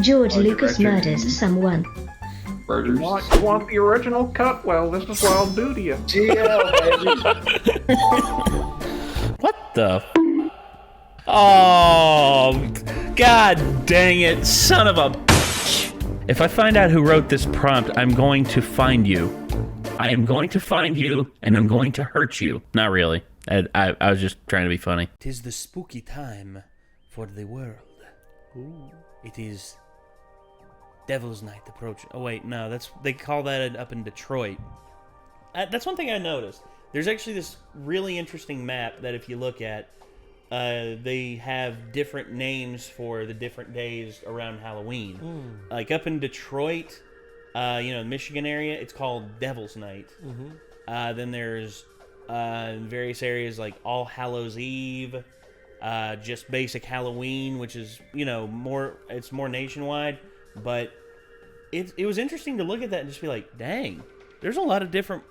George Oh, you Lucas reckon? murders someone. Murders. You want the original cut? Well, this is what I'll do to you. GL, baby. What the? Oh, god dang it, son of a bitch. If I find out who wrote this prompt, I'm going to find you. I am going to find you, and I'm going to hurt you. Not really. I was just trying to be funny. 'Tis the spooky time for the world. Ooh. It is Devil's Night approaching. Oh wait, no, they call that up in Detroit. That's one thing I noticed. There's actually this really interesting map that if you look at, they have different names for the different days around Halloween. Like up in Detroit, the Michigan area, it's called Devil's Night. Then there's in various areas like All Hallows Eve, just basic Halloween, which is it's more nationwide. But it was interesting to look at that and just be like, dang, there's a lot of different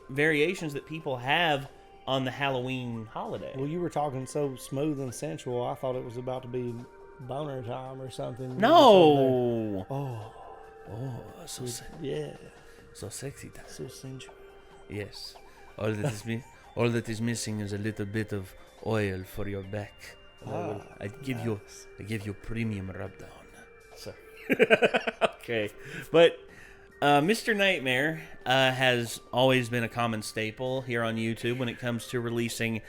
variations that people have on the Halloween holiday. Well, you were talking so smooth and sensual, I thought it was about to be boner time or something. No. So yeah, so sexy time. so sensual. Yes. All that is missing is a little bit of oil for your back. I give you premium rub down. Sorry. Okay. But Mr. Nightmare has always been a common staple here on YouTube when it comes to releasing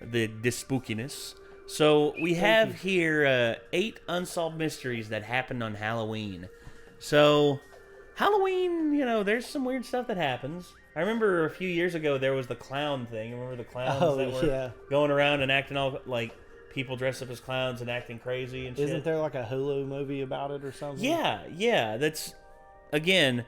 the spookiness. So we have here 8 unsolved mysteries that happened on Halloween. So Halloween, there's some weird stuff that happens. I remember a few years ago there was the clown thing. Remember the clowns that were going around and acting all like people dressed up as clowns and acting crazy and shit? Isn't there like a Hulu movie about it or something? Yeah. That's, again,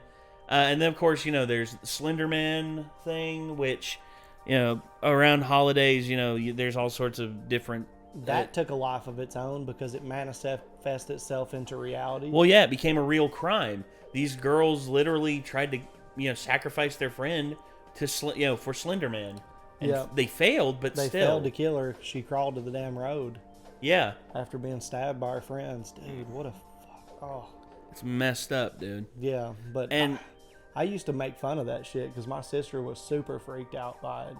and then of course, there's the Slender Man thing, which, around holidays, there's all sorts of different... That took a life of its own because it manifested itself into reality. Well, yeah, it became a real crime. These girls literally tried to, sacrifice their friend to, for Slender Man. And they failed, but they still. failed to kill her. She crawled to the damn road. Yeah. After being stabbed by her friends. Dude, what a fuck. Oh. It's messed up, dude. Yeah, but I used to make fun of that shit because my sister was super freaked out by it.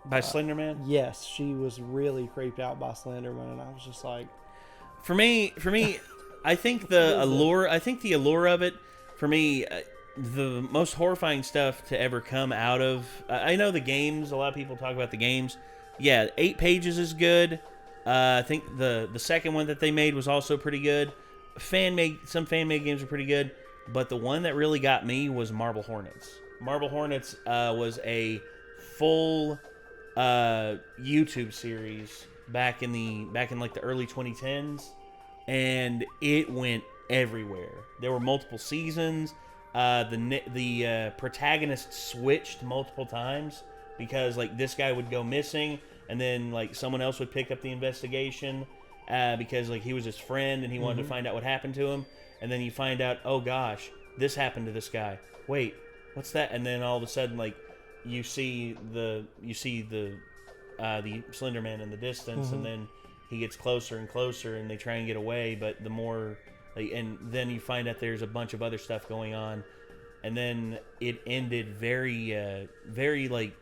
By Slender Man? Yes, she was really creeped out by Slender Man, and I was just like... For me, I think the allure of it, for me, the most horrifying stuff to ever come out of... I know the games, a lot of people talk about the games. Yeah, 8 Pages is good. I think the second one that they made was also pretty good. Some fan-made games are pretty good. But the one that really got me was Marble Hornets. Marble Hornets was a full YouTube series back in like the early 2010s. And it went everywhere. There were multiple seasons. The protagonist switched multiple times because this guy would go missing and then someone else would pick up the investigation because he was his friend and he wanted to find out what happened to him. And then you find out, oh gosh, this happened to this guy. Wait, what's that? And then all of a sudden, you see the Slender Man in the distance, and then he gets closer and closer, and they try and get away. But the more, and then you find out there's a bunch of other stuff going on, and then it ended very, very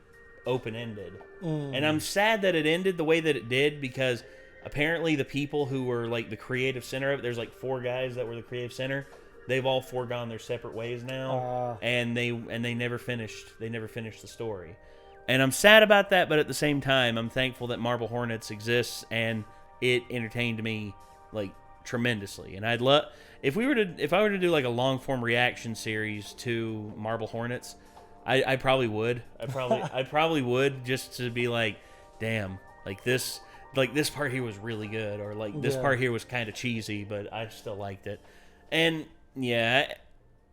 open-ended. And I'm sad that it ended the way that it did because apparently the people who were the creative center of it, there's 4 guys that were the creative center. They've all foregone their separate ways now, and they never finished. They never finished the story, and I'm sad about that. But at the same time, I'm thankful that Marble Hornets exists, and it entertained me tremendously. And I'd love if I were to do a long form reaction series to Marble Hornets, I probably would. I probably would just to be damn, this part here was really good, or this part here was kind of cheesy, but I still liked it. And yeah,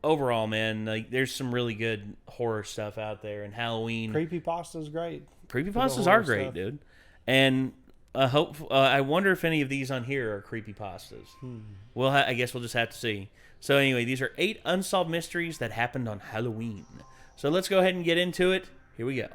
overall, man, there's some really good horror stuff out there, and Halloween. Creepypasta's great. Creepypastas are great, stuff. Dude. And I wonder if any of these on here are creepypastas. Well, I guess we'll just have to see. So anyway, these are 8 unsolved mysteries that happened on Halloween. So let's go ahead and get into it. Here we go.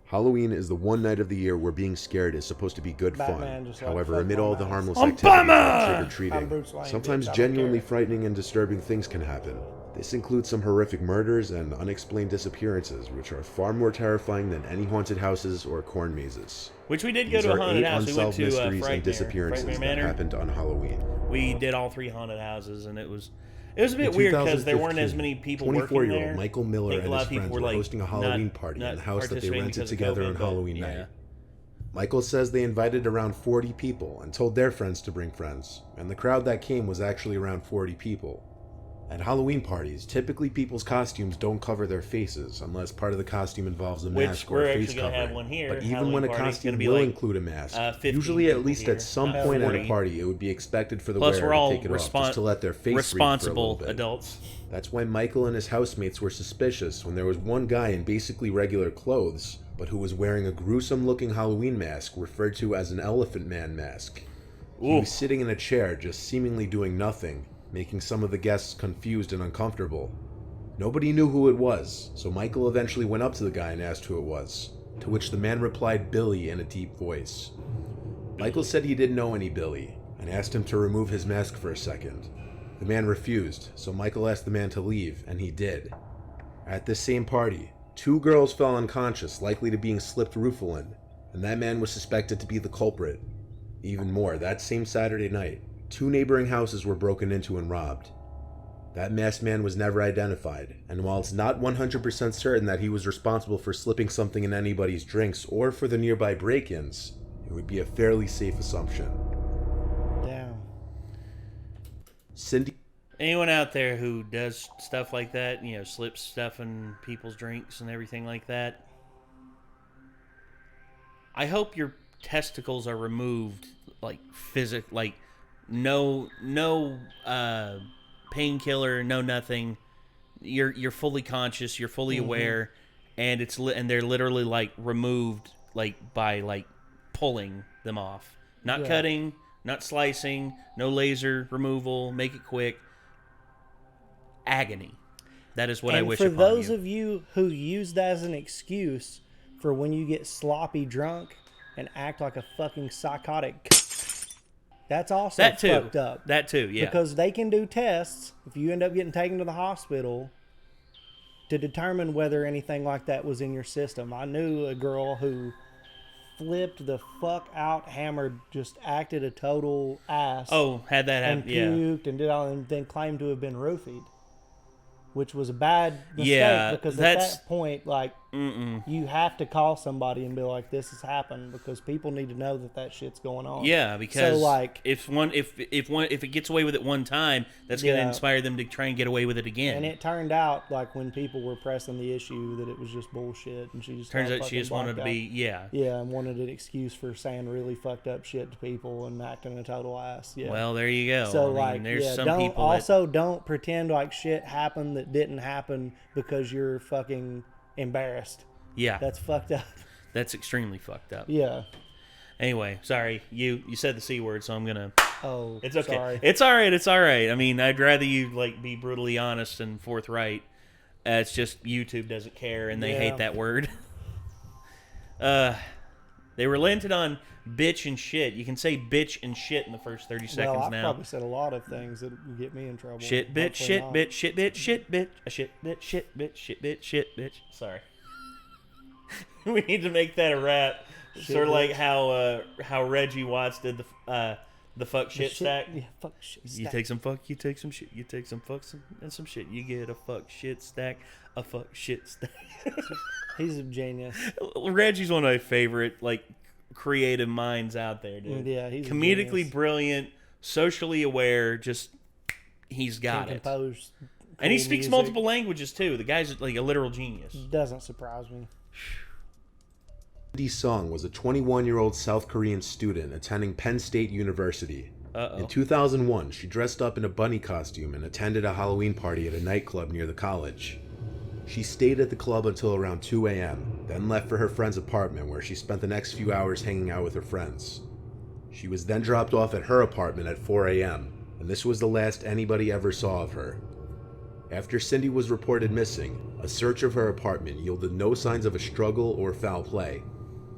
Halloween is the one night of the year where being scared is supposed to be good Batman fun. just like, However, fuck amid my all the mouth. harmless I'm activities Batman! like I'm trick-or-treating, Bruce Wayne, sometimes bitch, I don't genuinely care. frightening and disturbing things can happen. This includes some horrific murders and unexplained disappearances, which are far more terrifying than any haunted houses or corn mazes. Which we did go These to a are haunted 8 house. We went unsolved to mysteries and Frightmare disappearances that Manor. happened on Halloween. We did all 3 haunted houses, and it was a bit weird because there weren't as many people working 24-year-old there. Michael I Miller think a and lot his of people friends were were like hosting a Halloween party not in the house that they participating rented because of together COVID, on but Halloween yeah. night. Michael says they invited around 40 people and told their friends to bring friends, and the crowd that came was actually around 40 people. At Halloween parties, typically people's costumes don't cover their faces unless part of the costume involves a Which mask or we're a actually face gonna have covering. one here. But even Halloween when a party's costume gonna be will like, include a mask, 15 usually at people least here, at some not point at 40. a party, it would be expected for the Plus, wearer we're all to take it off just to let their face breathe for a little responsible bit. adults. That's why Michael and his housemates were suspicious when there was one guy in basically regular clothes, but who was wearing a gruesome-looking Halloween mask referred to as an Elephant Man mask. He Ooh. was sitting in a chair just seemingly doing nothing, making some of the guests confused and uncomfortable. Nobody knew who it was, so Michael eventually went up to the guy and asked who it was, to which the man replied Billy in a deep voice. Michael said he didn't know any Billy, and asked him to remove his mask for a second. The man refused, so Michael asked the man to leave, and he did. At this same party, 2 girls fell unconscious, likely to being slipped Rufalin, and that man was suspected to be the culprit. Even more, that same Saturday night, 2 neighboring houses were broken into and robbed. That masked man was never identified, and while it's not 100% certain that he was responsible for slipping something in anybody's drinks or for the nearby break-ins, it would be a fairly safe assumption. Damn. Cindy... Anyone out there who does stuff like that, slips stuff in people's drinks and everything like that, I hope your testicles are removed, no painkiller, no nothing. You're fully conscious, you're fully aware, and and they're literally removed by pulling them off, not cutting, not slicing, no laser removal. Make it quick. Agony. That is what I wish for upon those you. of you who use that as an excuse for when you get sloppy drunk and act like a fucking psychotic, that's also fucked up. That too, yeah. Because they can do tests if you end up getting taken to the hospital to determine whether anything like that was in your system. I knew a girl who flipped the fuck out, hammered, just acted a total ass. Oh, had that and happen, yeah. puked and did all, and then claimed to have been roofied, which was a bad mistake. Yeah, because at that's- that point, you have to call somebody and be like, "This has happened," because people need to know that shit's going on. Yeah, because so, if it gets away with it one time, that's going to inspire them to try and get away with it again. And it turned out, when people were pressing the issue, that it was just bullshit, and she just turns got out she fucking just wanted to blacked be out. and wanted an excuse for saying really fucked up shit to people and acting a total ass. Yeah. Well, there you go. So there's some don't people don't pretend like shit happened that didn't happen because you're fucking embarrassed. Yeah, That's fucked up. that's extremely fucked up. Yeah. Anyway, sorry, you said the C word, so I'm gonna. Oh, It's okay. Sorry. It's all right. It's all right. I mean, I'd rather you be brutally honest and forthright. It's just YouTube doesn't care and they hate that word. They relented on bitch and shit. You can say bitch and shit in the first 30 seconds Well, I've now. probably said a lot of things that would get me in trouble. Shit, bitch, Hopefully shit, not. bitch, shit, bitch, shit, bitch, a shit, bitch, shit, bitch, shit, bitch, shit, bitch. Sorry. We need to make that a rap. Sort of like how Reggie Watts did the fuck shit stack. Yeah, fuck shit stack. You take some fuck, you take some shit, you take some fuck and some shit. You get a fuck shit stack, a fuck shit stack. He's a genius. Reggie's one of my favorite creative minds out there, dude. Yeah, he's a comedically genius. brilliant, socially aware. Just he's got Can it. compose And he cool speaks music. multiple languages too. The guy's like a literal genius. Doesn't surprise me. Cindy Sung was a 21-year-old South Korean student attending Penn State University. In 2001, she dressed up in a bunny costume and attended a Halloween party at a nightclub near the college. She stayed at the club until around 2 a.m., then left for her friend's apartment where she spent the next few hours hanging out with her friends. She was then dropped off at her apartment at 4 a.m., and this was the last anybody ever saw of her. After Cindy was reported missing, a search of her apartment yielded no signs of a struggle or foul play.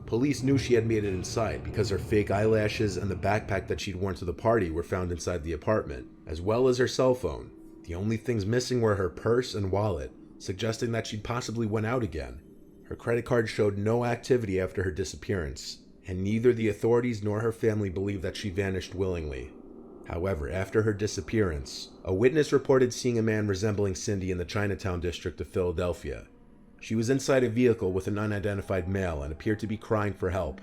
Police knew she had made it inside because her fake eyelashes and the backpack that she'd worn to the party were found inside the apartment, as well as her cell phone. The only things missing were her purse and wallet, suggesting that she'd possibly went out again. Her credit card showed no activity after her disappearance, and neither the authorities nor her family believed that she vanished willingly. However, after her disappearance, a witness reported seeing a man resembling Cindy in the Chinatown district of Philadelphia. She was inside a vehicle with an unidentified male and appeared to be crying for help.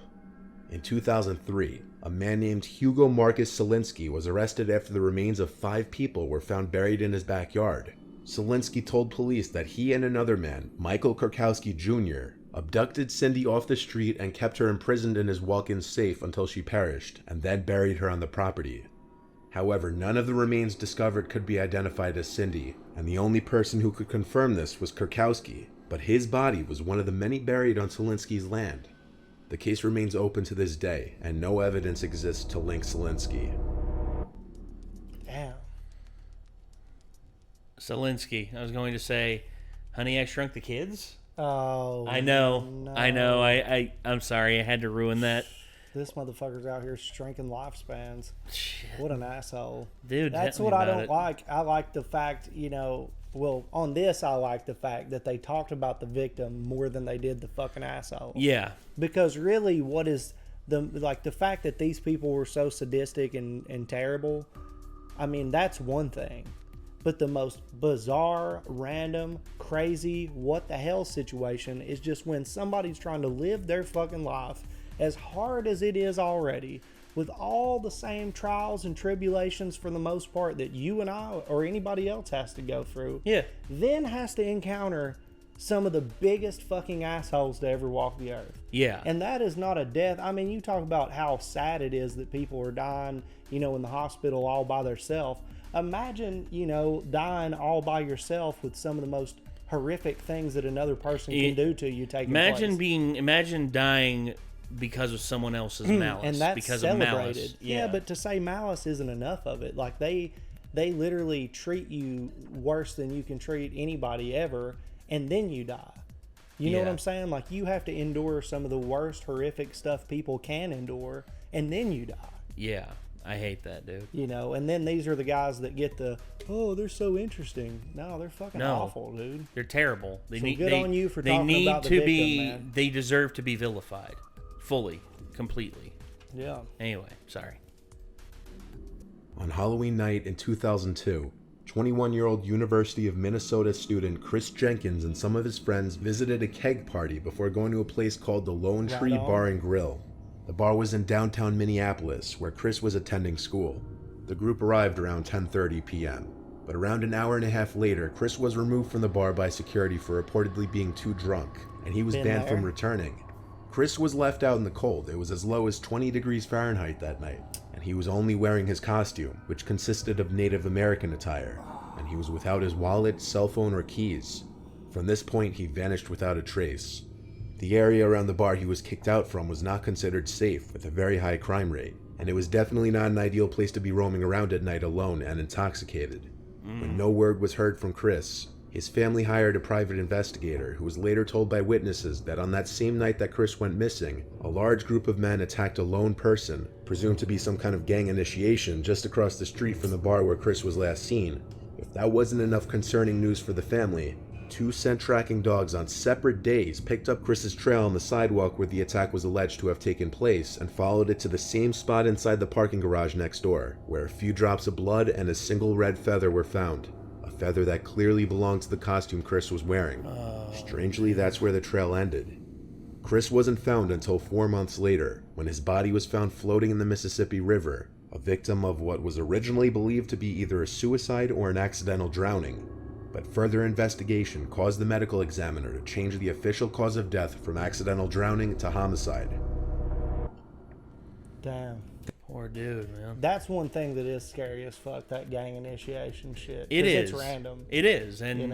In 2003, a man named Hugo Marcus Selinski was arrested after the remains of 5 people were found buried in his backyard. Selinski told police that he and another man, Michael Kurkowski Jr., abducted Cindy off the street and kept her imprisoned in his walk-in safe until she perished, and then buried her on the property. However, none of the remains discovered could be identified as Cindy, and the only person who could confirm this was Kurkowski, but his body was one of the many buried on Selinski's land. The case remains open to this day, and no evidence exists to link Selinski. Damn. Selinski. I was going to say, Honey, I Shrunk the Kids? Oh. I know. No. I know. I'm sorry. I had to ruin that. This motherfucker's out here shrinking lifespans. Shit. What an asshole. Dude, that's tell what me I about don't it. like. I like the fact, well, on this, I like the fact that they talked about the victim more than they did the fucking asshole. Yeah. Because really, what is the fact that these people were so sadistic and terrible, I mean, that's one thing. But the most bizarre, random, crazy, what the hell situation is just when somebody's trying to live their fucking life as hard as it is already, with all the same trials and tribulations for the most part that you and I or anybody else has to go through. Yeah. Then has to encounter some of the biggest fucking assholes to ever walk the earth. Yeah. And that is not a death. I mean, you talk about how sad it is that people are dying, in the hospital all by themselves. Imagine, dying all by yourself with some of the most horrific things that another person can do to you taking place. Imagine dying because of someone else's malice. And that's because celebrated. of malice. Yeah, but to say malice isn't enough of it. Like, they literally treat you worse than you can treat anybody ever, and then you die. You know what I'm saying? Like, you have to endure some of the worst horrific stuff people can endure, and then you die. Yeah. I hate that, dude. And then these are the guys that get they're so interesting. No, they're fucking awful, dude. They're terrible. Good on you for talking about the victim, man. They deserve to be vilified. Fully. Completely. Yeah. Anyway, sorry. On Halloween night in 2002, 21-year-old University of Minnesota student Chris Jenkins and some of his friends visited a keg party before going to a place called the Lone Tree Bar and Grill. The bar was in downtown Minneapolis, where Chris was attending school. The group arrived around 10:30 p.m., but around an hour and a half later, Chris was removed from the bar by security for reportedly being too drunk, and he was banned from returning. Chris was left out in the cold. It was as low as 20 degrees Fahrenheit that night, and he was only wearing his costume, which consisted of Native American attire, and he was without his wallet, cell phone, or keys. From this point, he vanished without a trace. The area around the bar he was kicked out from was not considered safe, with a very high crime rate, and it was definitely not an ideal place to be roaming around at night alone and intoxicated. When no word was heard from Chris, his family hired a private investigator who was later told by witnesses that on that same night that Chris went missing, a large group of men attacked a lone person, presumed to be some kind of gang initiation, just across the street from the bar where Chris was last seen. If that wasn't enough concerning news for the family, 2 scent tracking dogs on separate days picked up Chris's trail on the sidewalk where the attack was alleged to have taken place and followed it to the same spot inside the parking garage next door, where a few drops of blood and a single red feather were found. A feather that clearly belonged to the costume Chris was wearing. Strangely, that's where the trail ended. Chris wasn't found until 4 months later, when his body was found floating in the Mississippi River, a victim of what was originally believed to be either a suicide or an accidental drowning. But further investigation caused the medical examiner to change the official cause of death from accidental drowning to homicide. Damn. Poor dude, man. That's one thing that is scary as fuck, that gang initiation shit. It is. It's random. It is. And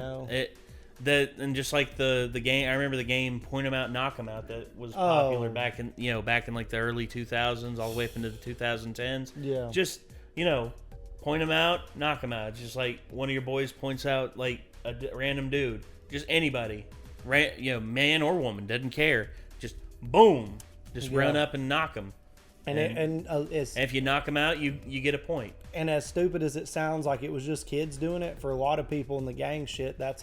and just like the game, I remember the game Point 'em Out, Knock 'em Out that was popular back in like the early 2000s all the way up into the 2010s. Yeah. Just, point them out, knock them out. It's just like one of your boys points out like a random dude, just anybody, man or woman, doesn't care. Just boom, just run up and knock them. And if you knock them out, you get a point. And as stupid as it sounds, like it was just kids doing it, for a lot of people in the gang shit, that's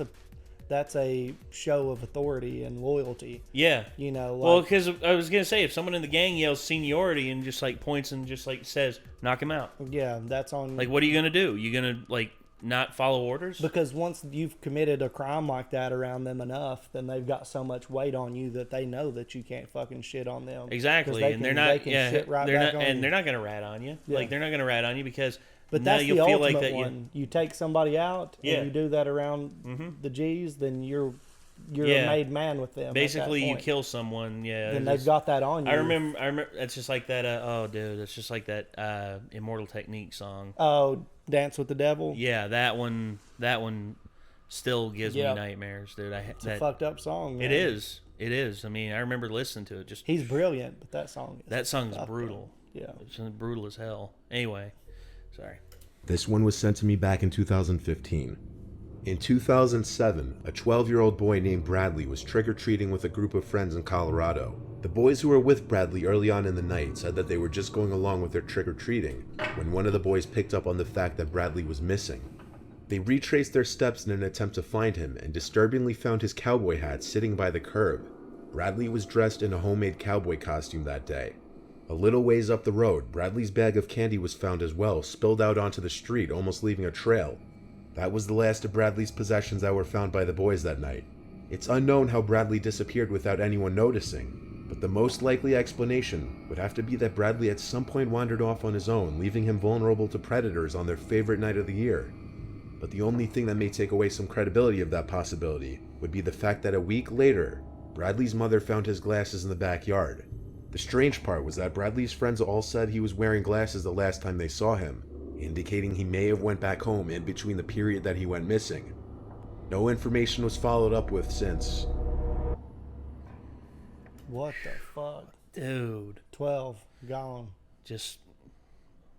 a show of authority and loyalty. Yeah. Well, because I was going to say, if someone in the gang yells seniority and just like points and just like says, knock him out. Yeah, that's on. Like, what are you going to do? You going to like not follow orders? Because once you've committed a crime like that around them enough, then they've got so much weight on you that they know that you can't fucking shit on them. Exactly. And they're not going to rat on you. Yeah. Like, they're not going to rat on you because but now that's you'll the feel ultimate like that one. You take somebody out and you do that around the G's, then you're a made man with them. Basically, you kill someone. Yeah. Then they've got that on you. I remember. It's just like that. Oh, dude, it's just like that Immortal Technique song. Oh, Dance with the Devil. Yeah, that one. That one still gives me nightmares, dude. It's a fucked up song. Man. It is. It is. I mean, I remember listening to it. Just he's brilliant, but that song's brutal. Yeah, it's brutal as hell. Anyway, sorry. This one was sent to me back in 2015. In 2007, a 12-year-old boy named Bradley was trick-or-treating with a group of friends in Colorado. The boys who were with Bradley early on in the night said that they were just going along with their trick-or-treating when one of the boys picked up on the fact that Bradley was missing. They retraced their steps in an attempt to find him and disturbingly found his cowboy hat sitting by the curb. Bradley was dressed in a homemade cowboy costume that day. A little ways up the road, Bradley's bag of candy was found as well, spilled out onto the street, almost leaving a trail. That was the last of Bradley's possessions that were found by the boys that night. It's unknown how Bradley disappeared without anyone noticing, but the most likely explanation would have to be that Bradley at some point wandered off on his own, leaving him vulnerable to predators on their favorite night of the year. But the only thing that may take away some credibility of that possibility would be the fact that a week later, Bradley's mother found his glasses in the backyard. The strange part was that Bradley's friends all said he was wearing glasses the last time they saw him, indicating he may have went back home in between the period that he went missing. No information was followed up with since. What the fuck? Dude. 12. Gone. Just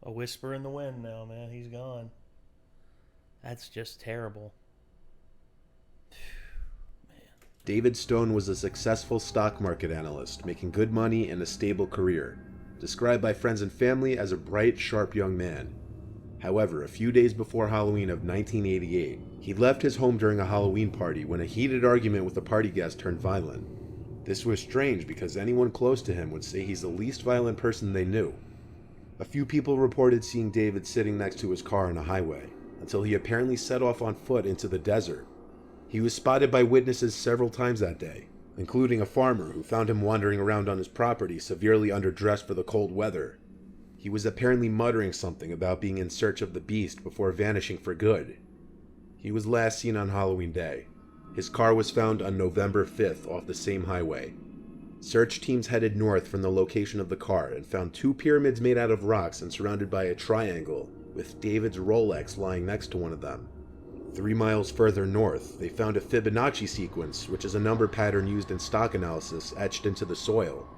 a whisper in the wind now, man. He's gone. That's just terrible. David Stone was a successful stock market analyst, making good money and a stable career, described by friends and family as a bright, sharp young man. However, a few days before Halloween of 1988, he left his home during a Halloween party when a heated argument with a party guest turned violent. This was strange because anyone close to him would say he's the least violent person they knew. A few people reported seeing David sitting next to his car on a highway, until he apparently set off on foot into the desert. He was spotted by witnesses several times that day, including a farmer who found him wandering around on his property severely underdressed for the cold weather. He was apparently muttering something about being in search of the beast before vanishing for good. He was last seen on Halloween Day. His car was found on November 5th off the same highway. Search teams headed north from the location of the car and found 2 pyramids made out of rocks and surrounded by a triangle, with David's Rolex lying next to one of them. 3 miles further north, they found a Fibonacci sequence, which is a number pattern used in stock analysis, etched into the soil.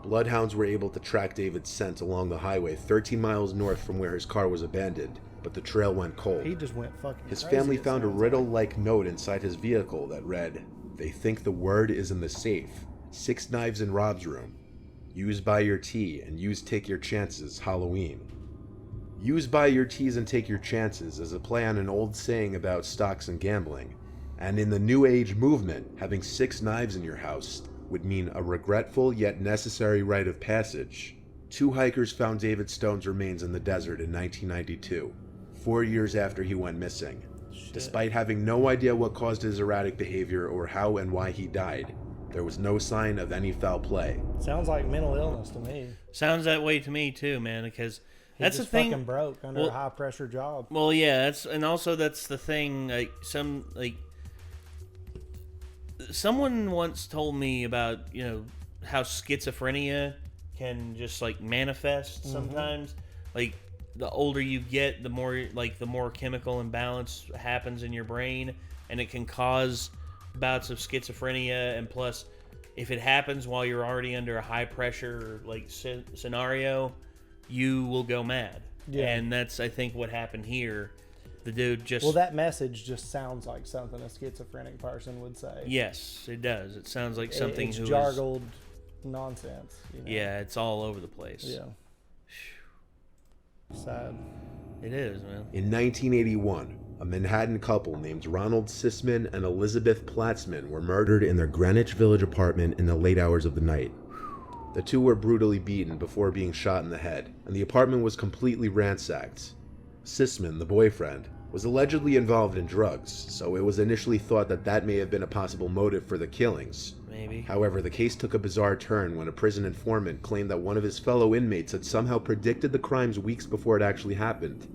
Bloodhounds were able to track David's scent along the highway 13 miles north from where his car was abandoned, but the trail went cold. He just went fucking His crazy, family found a riddle-like note inside his vehicle that read, "They think the word is in the safe. 6 knives in Rob's room. Use buy your tea and use take your chances, Halloween." Use buy your teas and take your chances is a play on an old saying about stocks and gambling. And in the New Age movement, having 6 knives in your house would mean a regretful yet necessary rite of passage. 2 hikers found David Stone's remains in the desert in 1992, 4 years after he went missing. Shit. Despite having no idea what caused his erratic behavior or how and why he died, there was no sign of any foul play. Sounds like mental illness to me. Sounds that way to me too, man, because that's just the thing. Fucking broke under a high pressure job. Well, yeah, that's the thing. Like someone once told me about how schizophrenia can just like manifest sometimes. Like the older you get, the more chemical imbalance happens in your brain, and it can cause bouts of schizophrenia. And plus, if it happens while you're already under a high pressure scenario, you will go mad. Yeah. And that's, I think, what happened here. The dude just... Well, that message just sounds like something a schizophrenic person would say. Yes, it does. It sounds like something it's who jargled nonsense. You know? Yeah, it's all over the place. Yeah. Sad. It is, man. In 1981, a Manhattan couple named Ronald Sisman and Elizabeth Platzman were murdered in their Greenwich Village apartment in the late hours of the night. The two were brutally beaten before being shot in the head, and the apartment was completely ransacked. Sisman, the boyfriend, was allegedly involved in drugs, so it was initially thought that that may have been a possible motive for the killings. Maybe. However, the case took a bizarre turn when a prison informant claimed that one of his fellow inmates had somehow predicted the crimes weeks before it actually happened.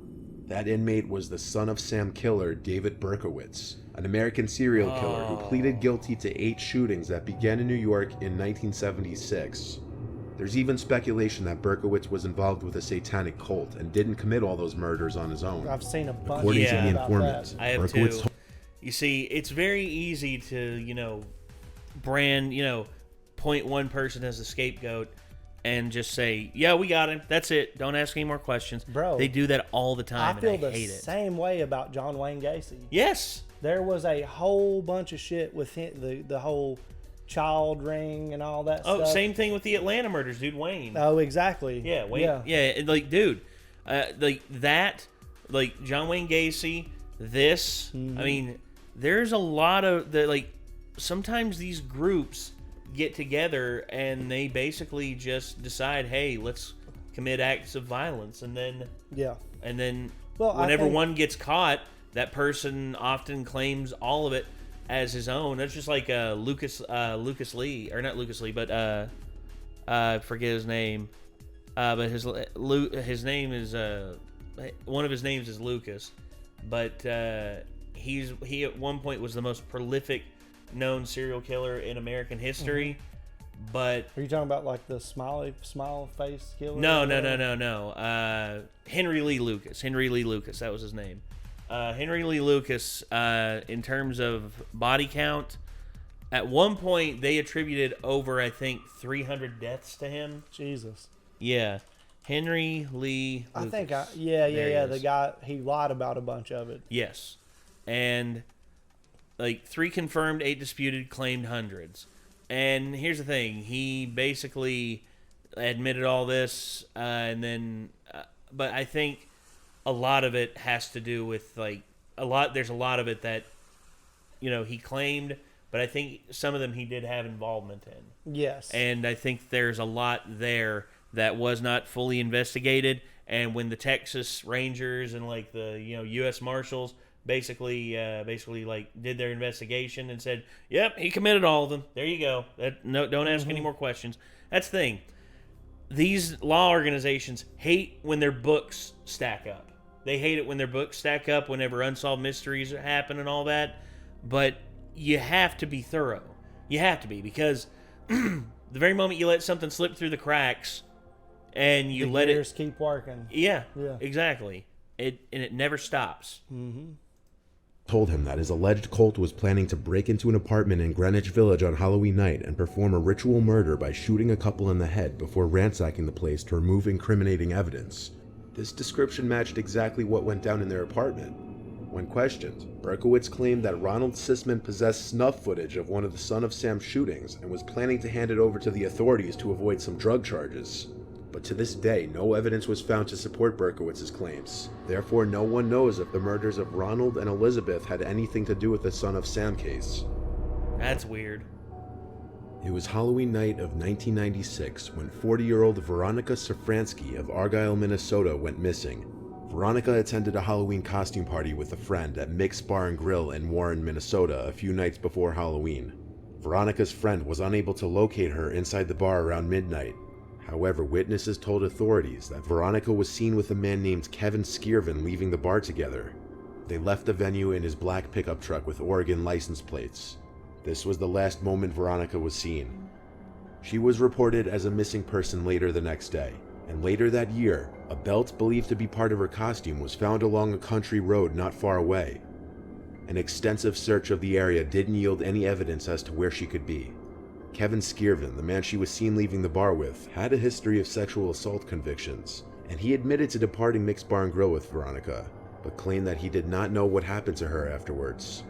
That inmate was the son of Sam killer David Berkowitz, an American serial killer who pleaded guilty to 8 shootings that began in New York in 1976. There's even speculation that Berkowitz was involved with a satanic cult and didn't commit all those murders on his own. I've seen a bunch According of to the about informant, that. I have Berkowitz too. You see, it's very easy to, point one person as a scapegoat and just say, yeah, we got him. That's it. Don't ask any more questions. Bro, they do that all the time, I feel and I the hate it. same way about John Wayne Gacy. Yes. There was a whole bunch of shit with him, the whole child ring and all that Oh, stuff. same thing with the Atlanta murders, dude. Wayne. Oh, exactly. Yeah, Wayne. Yeah, like, dude, John Wayne Gacy. This. Mm-hmm. I mean, there's a lot of sometimes these groups get together and they basically just decide, hey, let's commit acts of violence, and then Well, whenever one gets caught, that person often claims all of it as his own. That's just like Lucas Lee, or not Lucas Lee, but I forget his name. But his name is one of his names is Lucas, but he at one point was the most prolific known serial killer in American history. Mm-hmm. But are you talking about like the smile face killer? No. Henry Lee Lucas. That was his name. Henry Lee Lucas, in terms of body count, at one point they attributed over, I think, 300 deaths to him. Jesus. Yeah. Henry Lee Lucas. I think, the guy, he lied about a bunch of it. Yes. And, 3 confirmed, 8 disputed, claimed hundreds. And here's the thing. He basically admitted all this, and then, but I think a lot of it has to do with, there's a lot of it that, he claimed, but I think some of them he did have involvement in. Yes. And I think there's a lot there that was not fully investigated, and when the Texas Rangers and the U.S. Marshals basically did their investigation and said, "Yep, he committed all of them. There you go. Don't ask any more questions." That's the thing. These law organizations hate when their books stack up. They hate it when their books stack up whenever unsolved mysteries happen and all that. But you have to be thorough. You have to be, because the very moment you let something slip through the cracks and you let it keep working. Yeah. Exactly. It never stops. Mm-hmm. Told him that his alleged cult was planning to break into an apartment in Greenwich Village on Halloween night and perform a ritual murder by shooting a couple in the head before ransacking the place to remove incriminating evidence. This description matched exactly what went down in their apartment. When questioned, Berkowitz claimed that Ronald Sisman possessed snuff footage of one of the Son of Sam shootings and was planning to hand it over to the authorities to avoid some drug charges. But to this day, no evidence was found to support Berkowitz's claims. Therefore, no one knows if the murders of Ronald and Elizabeth had anything to do with the Son of Sam case. That's weird. It was Halloween night of 1996 when 40-year-old Veronica Safranski of Argyle, Minnesota went missing. Veronica attended a Halloween costume party with a friend at Mick's Bar and Grill in Warren, Minnesota a few nights before Halloween. Veronica's friend was unable to locate her inside the bar around midnight. However, witnesses told authorities that Veronica was seen with a man named Kevin Skirvin leaving the bar together. They left the venue in his black pickup truck with Oregon license plates. This was the last moment Veronica was seen. She was reported as a missing person later the next day, and later that year, a belt believed to be part of her costume was found along a country road not far away. An extensive search of the area didn't yield any evidence as to where she could be. Kevin Skirvin, the man she was seen leaving the bar with, had a history of sexual assault convictions, and he admitted to departing Mick's Bar and Grill with Veronica, but claimed that he did not know what happened to her afterwards.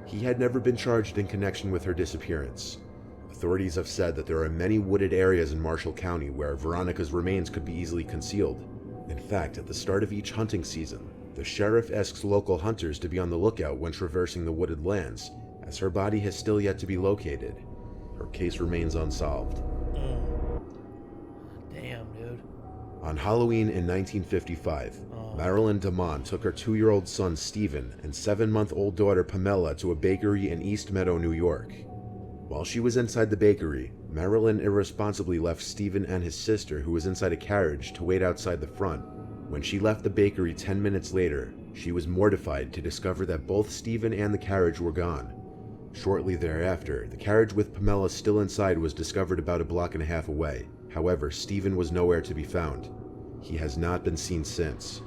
He had never been charged in connection with her disappearance. Authorities have said that there are many wooded areas in Marshall County where Veronica's remains could be easily concealed. In fact, at the start of each hunting season, the sheriff asks local hunters to be on the lookout when traversing the wooded lands, as her body has still yet to be located. Her case remains unsolved. Damn, dude. On Halloween in 1955, Marilyn DeMond took her 2-year-old son Stephen and 7-month-old daughter Pamela to a bakery in East Meadow, New York. While she was inside the bakery, Marilyn irresponsibly left Stephen and his sister, who was inside a carriage, to wait outside the front. When she left the bakery 10 minutes later, she was mortified to discover that both Stephen and the carriage were gone. Shortly thereafter, the carriage with Pamela still inside was discovered about a block and a half away. However, Stephen was nowhere to be found. He has not been seen since.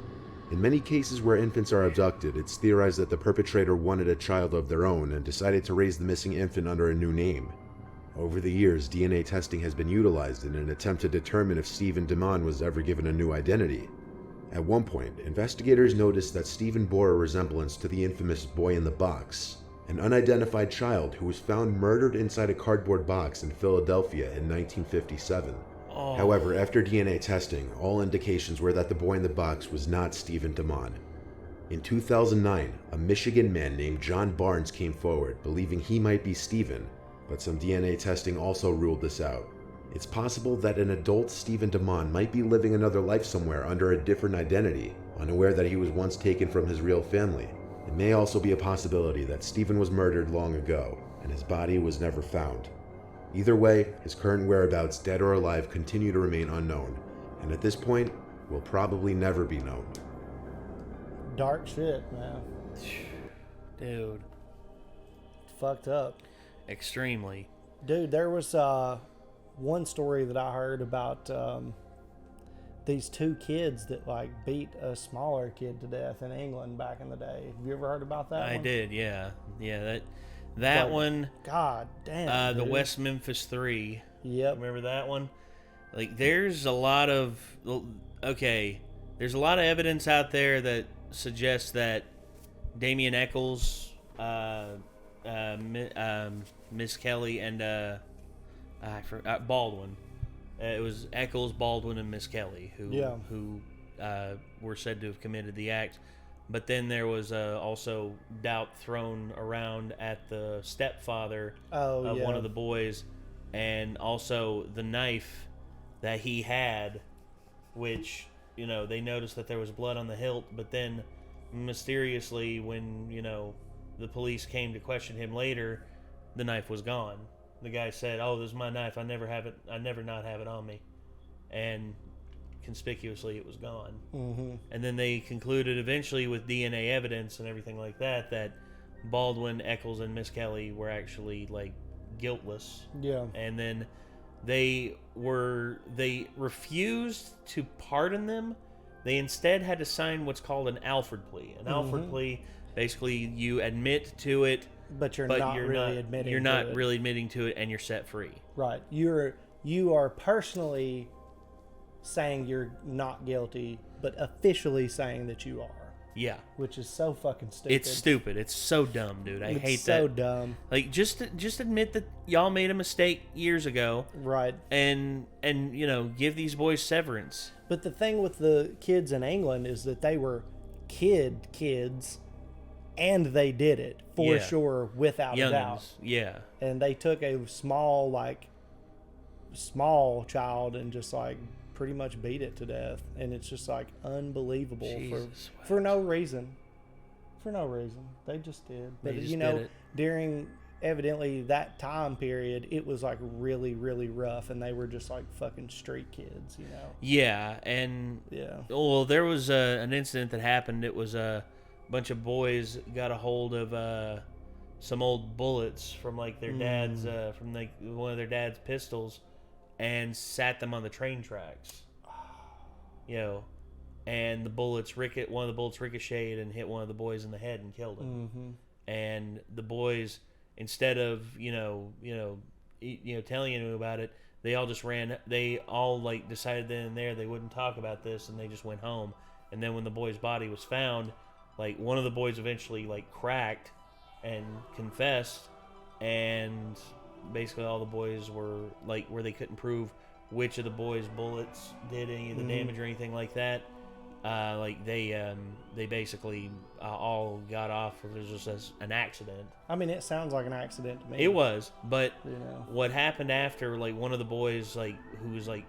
In many cases where infants are abducted, it's theorized that the perpetrator wanted a child of their own and decided to raise the missing infant under a new name. Over the years, DNA testing has been utilized in an attempt to determine if Stephen DeMond was ever given a new identity. At one point, investigators noticed that Stephen bore a resemblance to the infamous boy in the box, an unidentified child who was found murdered inside a cardboard box in Philadelphia in 1957. However, after DNA testing, all indications were that the boy in the box was not Stephen DeMond. In 2009, a Michigan man named John Barnes came forward, believing he might be Stephen, but some DNA testing also ruled this out. It's possible that an adult Stephen DeMond might be living another life somewhere under a different identity, unaware that he was once taken from his real family. It may also be a possibility that Stephen was murdered long ago, and his body was never found. Either way, his current whereabouts, dead or alive, continue to remain unknown, and at this point, will probably never be known. Dark shit, man. Dude. Fucked up. Extremely. Dude, there was one story that I heard about these 2 kids that like beat a smaller kid to death in England back in the day. Have you ever heard about that? I one? did, yeah. Yeah, that Like, one. God damn. The dude. West Memphis 3. Yep. Remember that one? Like, there's a lot of evidence out there that suggests that Damien Eccles, Miss Kelly, and Baldwin. It was Eccles, Baldwin, and Miss Kelly who were said to have committed the act. But then there was also doubt thrown around at the stepfather of one of the boys, and also the knife that he had, which, they noticed that there was blood on the hilt, but then mysteriously when, the police came to question him later, the knife was gone. The guy said, "Oh, this is my knife. I never not have it on me." And conspicuously it was gone. Mm-hmm. And then they concluded eventually with DNA evidence and everything like that Baldwin, Eccles, and Miss Kelly were actually like guiltless. Yeah. And then they refused to pardon them. They instead had to sign what's called an Alford plea. An Alford plea, basically you admit to it, but you're not really admitting to it, and you're set free. Right. You are personally saying you're not guilty, but officially saying that you are. Yeah. Which is so fucking stupid. It's stupid. It's so dumb, dude. I hate that. It's so dumb. Like, just admit that y'all made a mistake years ago. Right. And give these boys severance. But the thing with the kids in England is that they were kids, and they did it for sure, without a doubt. Yeah. And they took a small child and just like pretty much beat it to death, and it's just like unbelievable for no reason. For no reason, they just did. But during evidently that time period, it was like really, really rough, and they were just like fucking street kids, Yeah, and well, there was an incident that happened. It was a bunch of boys got a hold of some old bullets from like their dad's from like one of their dad's pistols, and sat them on the train tracks. And the bullets one of the bullets ricocheted and hit one of the boys in the head and killed him. Mm-hmm. And the boys, instead of telling him about it, they all just ran. They all like decided then and there they wouldn't talk about this, and they just went home. And then when the boy's body was found, like one of the boys eventually like cracked and confessed, and basically all the boys were like where they couldn't prove which of the boys' bullets did any of the damage or anything like that. Like they basically all got off. It was just as an accident. I mean, it sounds like an accident to me. It was, but You know. what happened after, like one of the boys, like who was like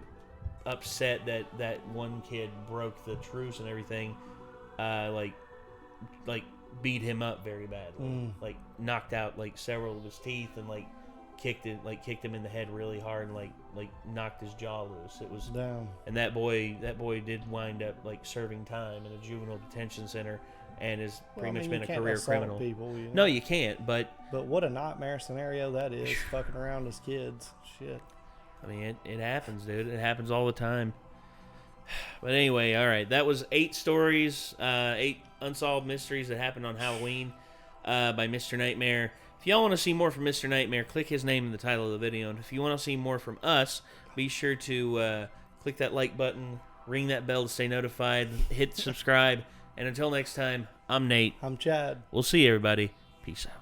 upset that one kid broke the truce and everything, like beat him up very badly, like knocked out like several of his teeth and like kicked him in the head really hard and like knocked his jaw loose. It was Damn. And that boy did wind up like serving time in a juvenile detention center and has pretty much been a career criminal. People, you know? No, you can't. But what a nightmare scenario that is, fucking around as kids. Shit. I mean, it happens, dude. It happens all the time. But anyway, all right. That was 8 stories, 8 unsolved mysteries that happened on Halloween by Mr. Nightmare. If y'all want to see more from Mr. Nightmare, click his name in the title of the video. And if you want to see more from us, be sure to click that like button, ring that bell to stay notified, hit subscribe. And until next time, I'm Nate. I'm Chad. We'll see you, everybody. Peace out.